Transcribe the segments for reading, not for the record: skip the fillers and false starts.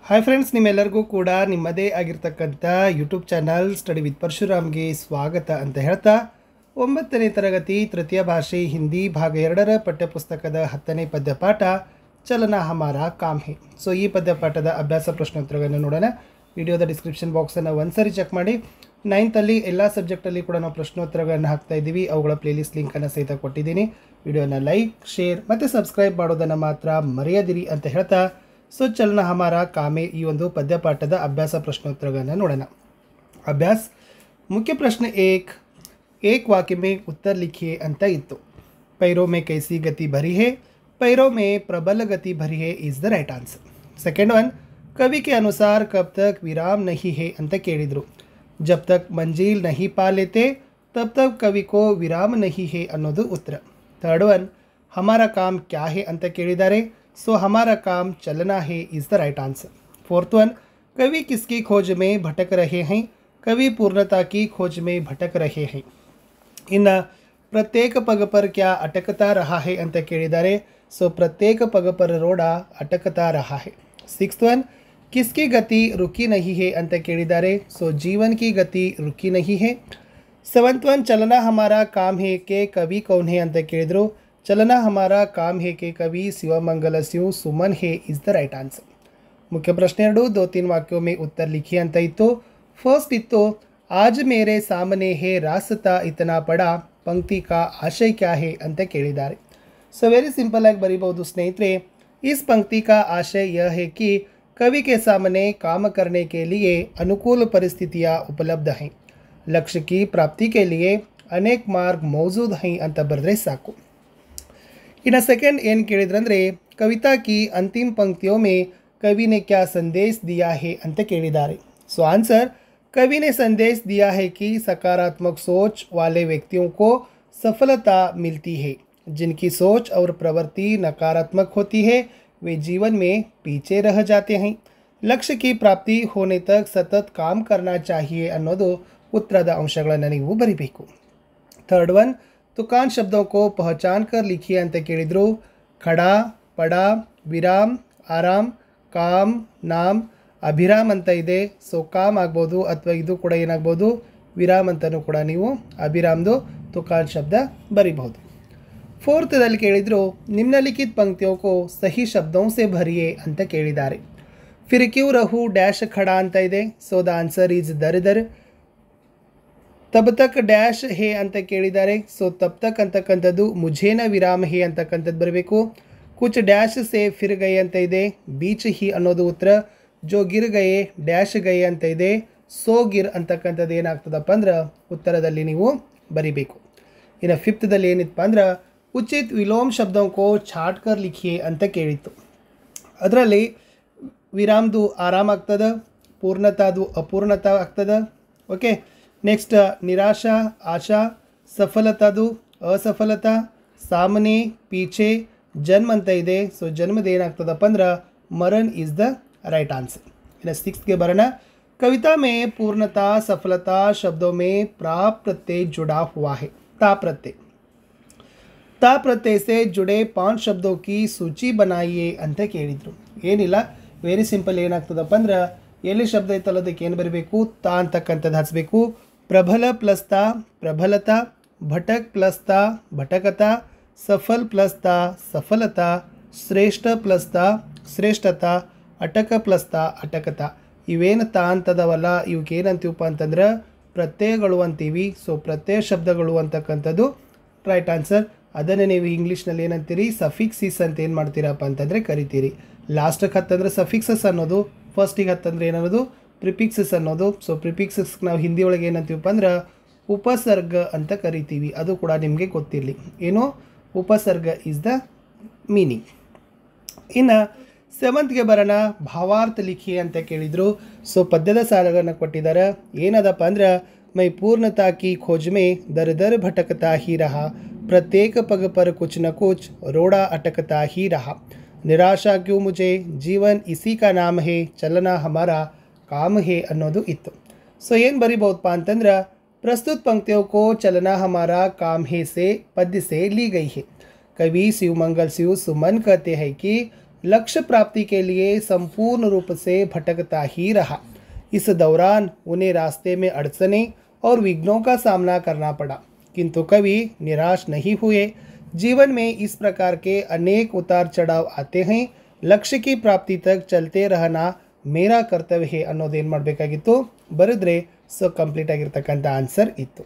Hi friends, ನಿಮ್ಮೆಲ್ಲರಿಗೂ ಕೂಡ ನಿಮ್ಮದೇ ಆಗಿರ್ತಕ್ಕಂಥ ಯೂಟ್ಯೂಬ್ ಚಾನಲ್ ಸ್ಟಡಿ ವಿತ್ ಪರಶುರಾಮ್ಗೆ ಸ್ವಾಗತ ಅಂತ ಹೇಳ್ತಾ 9ನೇ ತರಗತಿ ತೃತೀಯ ಭಾಷೆ ಹಿಂದಿ ಭಾಗ 2ರ ಪಠ್ಯಪುಸ್ತಕದ 10ನೇ ಪದ್ಯಪಾಠ ಚಲನ ಹಮಾರ ಕಾಮ್ ಹೇ. ಸೊ ಈ ಪದ್ಯಪಾಠದ ಅಭ್ಯಾಸ ಪ್ರಶ್ನೋತ್ತರಗಳನ್ನು ನೋಡೋಣ. ವಿಡಿಯೋದ ಡಿಸ್ಕ್ರಿಪ್ಷನ್ ಬಾಕ್ಸನ್ನು ಒಂದ್ಸರಿ ಚೆಕ್ ಮಾಡಿ. 9th ಎಲ್ಲ ಸಬ್ಜೆಕ್ಟಲ್ಲಿ ಕೂಡ ನಾವು ಪ್ರಶ್ನೋತ್ತರಗಳನ್ನು ಹಾಕ್ತಾ ಇದ್ದೀವಿ. ಅವುಗಳ ಪ್ಲೇಲಿಸ್ಟ್ ಲಿಂಕನ್ನು ಸಹಿತ ಕೊಟ್ಟಿದ್ದೀನಿ. ವಿಡಿಯೋನ ಲೈಕ್, ಶೇರ್ ಮತ್ತು ಸಬ್ಸ್ಕ್ರೈಬ್ ಮಾಡೋದನ್ನು ಮಾತ್ರ ಮರೆಯದಿರಿ ಅಂತ ಹೇಳ್ತಾ ಸೊ ಚಲನ ಹಮಾರ ಕಾಮೆ ಈ ಒಂದು ಪದ್ಯಪಾಠದ ಅಭ್ಯಾಸ ಪ್ರಶ್ನೋತ್ತರಗಳನ್ನು ನೋಡೋಣ. ಅಭ್ಯಾಸ ಮುಖ್ಯ ಪ್ರಶ್ನೆ एक वाक्य में उत्तर लिखिए ಅಂತ ಇತ್ತು. पैरों में कैसी गति भरी है, पैरों में प्रबल गति भरी है is the right answer. Second one, कवि के अनुसार कब तक विराम नहीं है ಅಂತ ಕೇಳಿದರು. जब तक मंजिल नहीं पा लेते तब तक कवि को विराम नहीं है ಅನ್ನೋದು ಉತ್ತರ. थर्ड वन, हमारा काम क्या है ಅಂತ ಕೇಳಿದ್ದಾರೆ. सो हमारा काम चलना है is the right answer. Fourth one, कवि किसकी खोज में भटक रहे हैं, कवि पूर्णता की खोज में भटक रहे हैं. इನ್ನು प्रत्येक पग पर क्या अटकता रहा है ಅಂತ ಕೇಳಿದ್ದಾರೆ. सो प्रत्येक पग पर रोड़ा अटकता रहा है. सिक्स्थ वन, किसकी गति रुकी नहीं है ಅಂತ ಕೇಳಿದ್ದಾರೆ. सो जीवन की गति रुकी नहीं है. सेवंथ वन, चलना हमारा काम है के कवि कौन है ಅಂತ ಕೇಳಿದರು. चलना हमारा काम है के कवि शिवमंगल शिव सुमन है इज़ द राइट आंसर. मुख्य प्रश्न 2-3 वाक्यों में उत्तर लिखिए ಅಂತ ಇತ್ತು. फर्स्ट इतो, आज मेरे सामने है रास्ता इतना पड़ा, पंक्ति का आशय क्या है ಅಂತ ಕೇಳಿದ್ದಾರೆ. सो वेरी सिंपल ಆಗಿ ಬರೀಬಹುದು ಸ್ನೇಹಿತರೆ. इस पंक्ति का आशय यह है कि कवि के सामने काम करने के लिए अनुकूल परिस्थितियाँ उपलब्ध हैं, लक्ष्य की प्राप्ति के लिए अनेक मार्ग मौजूद हैं ಅಂತ ಬರೆದ್ರೆ ಸಾಕು. इन्हें सेकेंड ಏನು ಕೇಳಿದ್ರಂದರೆ कविता की अंतिम पंक्तियों में कवि ने क्या संदेश दिया है ಅಂತ ಕೇಳಿದ್ದಾರೆ. सो आंसर, कवि ने संदेश दिया है कि सकारात्मक सोच वाले व्यक्तियों को सफलता मिलती है, जिनकी सोच और प्रवृत्ति नकारात्मक होती है वे जीवन में पीछे रह जाते हैं, लक्ष्य की प्राप्ति होने तक सतत काम करना चाहिए ಅನ್ನೋದು ಉತ್ತರದ ಅಂಶಗಳನ್ನು ನೀವು ಬರಿಬೇಕು. थर्ड वन, तुकान शब्दों को पहचान कर लिखिए ಅಂತ ಕೇಳಿದರು. खड़ा, पड़ा, विराम, आराम, काम, नाम, ಅಭಿರಾಮ್ ಅಂತ ಇದೆ. ಸೊ ಕಾಮ್ ಆಗ್ಬೋದು ಅಥವಾ ಇದು ಕೂಡ ಏನಾಗ್ಬೋದು ವಿರಾಮ್ ಅಂತಲೂ ಕೂಡ ನೀವು ಅಭಿರಾಮ್ದು ತುಕಾನ್ ಶಬ್ದ ಬರಿಬಹುದು. ಫೋರ್ತದಲ್ಲಿ ಕೇಳಿದರು ನಿಮ್ನಲಿಖಿತ पंक्तियों को सही शब्दों से भरिए ಅಂತ ಕೇಳಿದ್ದಾರೆ. फिर क्यों रहूं डैश खड़ा ಅಂತ ಇದೆ. ಸೊ ದ ಆನ್ಸರ್ ಈಸ್ ದರ್ ದರ್. तब तक डैश है ಅಂತ ಕೇಳಿದ್ದಾರೆ. ಸೊ ತಬ್ ತಕ್ ಅಂತಕ್ಕಂಥದ್ದು ಮುझे न विराम है ಅಂತಕ್ಕಂಥದ್ದು ಬರಬೇಕು. कुछ डैश से फिर गए ಅಂತ ಇದೆ. बीच ही ಅನ್ನೋದು ಉತ್ತರ. जो गिर गए डैश गए ಅಂತ ಇದೆ. सो गिर ಅಂತಕ್ಕಂಥದ್ದು ಏನಾಗ್ತದಪ್ಪ ಅಂದ್ರೆ ಉತ್ತರದಲ್ಲಿ ನೀವು ಬರಿಬೇಕು. ಇನ್ನು ಫಿಫ್ತ್ದಲ್ಲಿ ಏನಿತ್ತಪ್ಪ ಅಂದ್ರೆ ಉಚಿತ ವಿಲೋಮ ಶಬ್ದೋं को छाट कर लिखिए ಅಂತ ಕೇಳಿತ್ತು. ಅದರಲ್ಲಿ ವಿರಾಮ್ದು ಆರಾಮ್ ಆಗ್ತದೆ, ಪೂರ್ಣತಾದು ಅಪೂರ್ಣತಾ ಆಗ್ತದೆ. ಓಕೆ, ನೆಕ್ಸ್ಟ್ ನಿರಾಶಾ ಆಶಾ, ಸಫಲತಾದು ಅಸಫಲತಾ, ಸಾಮನೆ ಪೀಛೆ, ಜನ್ಮ ಅಂತ ಇದೆ. ಸೊ ಜನ್ಮದ ಏನಾಗ್ತದಪ್ಪ ಅಂದ್ರೆ ಮರನ್ ಇಸ್ ದ राइट आंसर. इन्हें सिक्स्थ के बरना कविता में पूर्णता सफलता शब्दों में प्राप प्रत्यय जुड़ा हुआ है. ता प्रत्यय से जुड़े 5 शब्दों की सूची बनाइए ಅಂತ ಕೇಳಿದ್ರು. ಏನಿಲ್ಲ, ವೆರಿ ಸಿಂಪಲ್. ಏನಾಗ್ತದಪ್ಪ ಅಂದ್ರೆ ಎಲ್ಲಿ ಶಬ್ದ ಐತಲ್ಲ ಅದಕ್ಕೆ ಏನು ಬರಬೇಕು, ತಾ ಅಂತಕ್ಕಂಥದ್ದು ಹಚ್ಚಬೇಕು. ಪ್ರಬಲ ಪ್ಲಸ್ ತಾ ಪ್ರಬಲತಾ, ಭಟಕ್ ಪ್ಲಸ್ ತಾ ಭಟಕತಾ, ಸಫಲ್ ಪ್ಲಸ್ ತಾ ಸಫಲತಾ, ಶ್ರೇಷ್ಠ ಪ್ಲಸ್ ತಾ ಶ್ರೇಷ್ಠತಾ, ಅಟಕ ಪ್ಲಸ್ ತಾ ಅಟಕತ. ಇವೇನು ತಾ ಅಂತದವಲ್ಲ ಇವಕ್ಕೆ ಏನಂತೀವಪ್ಪ ಅಂತಂದ್ರೆ ಪ್ರತ್ಯಯಗಳು ಅಂತೀವಿ. ಸೊ ಪ್ರತ್ಯಯ ಶಬ್ದಗಳು ಅಂತಕ್ಕಂಥದ್ದು ರೈಟ್ ಆನ್ಸರ್. ಅದನ್ನೇ ನೀವು ಇಂಗ್ಲೀಷ್ನಲ್ಲಿ ಏನಂತೀರಿ, ಸಫಿಕ್ಸಿಸ್ ಅಂತ ಏನು ಮಾಡ್ತೀರಪ್ಪ ಅಂತಂದರೆ ಕರಿತೀರಿ. ಲಾಸ್ಟಿಗೆ ಹತ್ತಂದ್ರೆ ಸಫಿಕ್ಸಸ್ ಅನ್ನೋದು, ಫಸ್ಟಿಗೆ ಹತ್ತಂದ್ರೆ ಏನನ್ನೋದು ಪ್ರಿಪಿಕ್ಸಸ್ ಅನ್ನೋದು. ಸೊ ಪ್ರಿಪಿಕ್ಸಸ್ ನಾವು ಹಿಂದಿ ಒಳಗೆ ಏನಂತೀವಪ್ಪ ಅಂದ್ರೆ ಉಪಸರ್ಗ ಅಂತ ಕರಿತೀವಿ. ಅದು ಕೂಡ ನಿಮಗೆ ಗೊತ್ತಿರಲಿ. ಏನು ಉಪಸರ್ಗ ಈಸ್ ದ ಮೀನಿಂಗ್. ಇನ್ನು ಸೆವೆಂತ್ಗೆ ಬರೋಣ. ಭಾವಾರ್ಥ ಲಿಖಿ ಅಂತ ಕೇಳಿದರು. ಸೊ ಪದ್ಯದ ಸಾಲಗಳನ್ನು ಕೊಟ್ಟಿದ್ದಾರೆ. ಏನದಪ್ಪ ಅಂದ್ರೆ ಮೈ पूर्णता की खोज में दर दर भटकता ही रहा, प्रत्येक पग पर कुछ न कुछ रोड़ा अटकता ही रहा, निराशा क्यों मुझे, जीवन इसी का नाम है, चलना हमारा काम है ಅನ್ನೋದು ಇತ್ತು. ಸೊ ಏನು ಬರಿಬಹುದಪ್ಪ ಅಂತಂದ್ರೆ प्रस्तुत पंक्तियों को चलना हमारा काम है से पद्य से ली गई है. कवि शिवमंगल शिव सुमन कहते हैं कि लक्ष्य प्राप्ति के लिए संपूर्ण रूप से भटकता ही रहा। इस दौरान उन्हें रास्ते में अड़चने और विघ्नों का सामना करना पड़ा, किंतु कभी निराश नहीं हुए। जीवन में इस प्रकार के अनेक उतार चढ़ाव आते हैं। लक्ष्य की प्राप्ति तक चलते रहना मेरा कर्तव्य है ಅನ್ನೋದೇನು ಮಾಡಬೇಕಾಗಿತ್ತು ಬರೆದ್ರೆ ಸೊ ಕಂಪ್ಲೀಟ್ ಆಗಿರ್ತಕ್ಕಂಥ ಆನ್ಸರ್ ಇತ್ತು.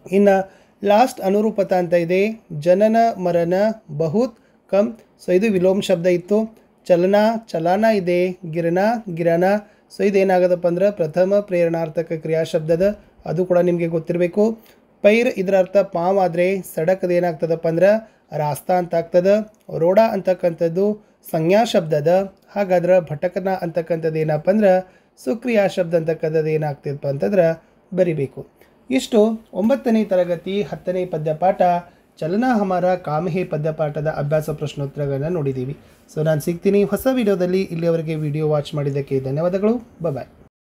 ಇನ್ನು ಲಾಸ್ಟ್ ಅನುರೂಪತ ಅಂತ ಇದೆ, ಜನನ ಮರಣ ಬಹುತ್ ಕಮ್. ಸೊ ಇದು ವಿಲೋಮ ಶಬ್ದ ಇತ್ತು. ಚಲನ ಚಲಾನ ಇದೆ, ಗಿರನ ಗಿರನ. ಸೊ ಇದೇನಾಗದಪ್ಪ ಅಂದ್ರೆ ಪ್ರಥಮ ಪ್ರೇರಣಾರ್ಥಕ ಕ್ರಿಯಾ ಶಬ್ದದ, ಅದು ಕೂಡ ನಿಮಗೆ ಗೊತ್ತಿರಬೇಕು. ಪೈರ್ ಇದರ ಅರ್ಥ ಪಾಮ್ ಆದರೆ ಸಡಕದ ಏನಾಗ್ತದಪ್ಪ ಅಂದ್ರೆ ರಾಸ್ತಾ ಅಂತ ಆಗ್ತದೆ. ರೋಡ ಅಂತಕ್ಕಂಥದ್ದು ಸಂಜ್ಞಾ ಶಬ್ದದ, ಹಾಗಾದ್ರೆ ಭಟಕನ ಅಂತಕ್ಕಂಥದ್ದು ಏನಪ್ಪ ಅಂದ್ರೆ ಸುಕ್ರಿಯಾ ಶಬ್ದ ಅಂತಕ್ಕಂಥದ್ದು ಏನಾಗ್ತದಪ್ಪ ಅಂತಂದ್ರೆ ಬರಿಬೇಕು. ಇಷ್ಟು 9ನೇ ತರಗತಿ 10ನೇ ಪದ್ಯಪಾಠ ಚಲನ ಹಮಾರ ಕಾಮಹೇ ಪದ್ಯಪಾಠದ ಅಭ್ಯಾಸ ಪ್ರಶ್ನೋತ್ತರಗಳನ್ನು ನೋಡಿದ್ದೀವಿ. ಸೊ ನಾನು ಸಿಗ್ತೀನಿ ಹೊಸ ವಿಡಿಯೋದಲ್ಲಿ. ಇಲ್ಲಿಯವರೆಗೆ ವಿಡಿಯೋ ವಾಚ್ ಮಾಡಿದ್ದಕ್ಕೆ ಧನ್ಯವಾದಗಳು. ಬಾಯ್.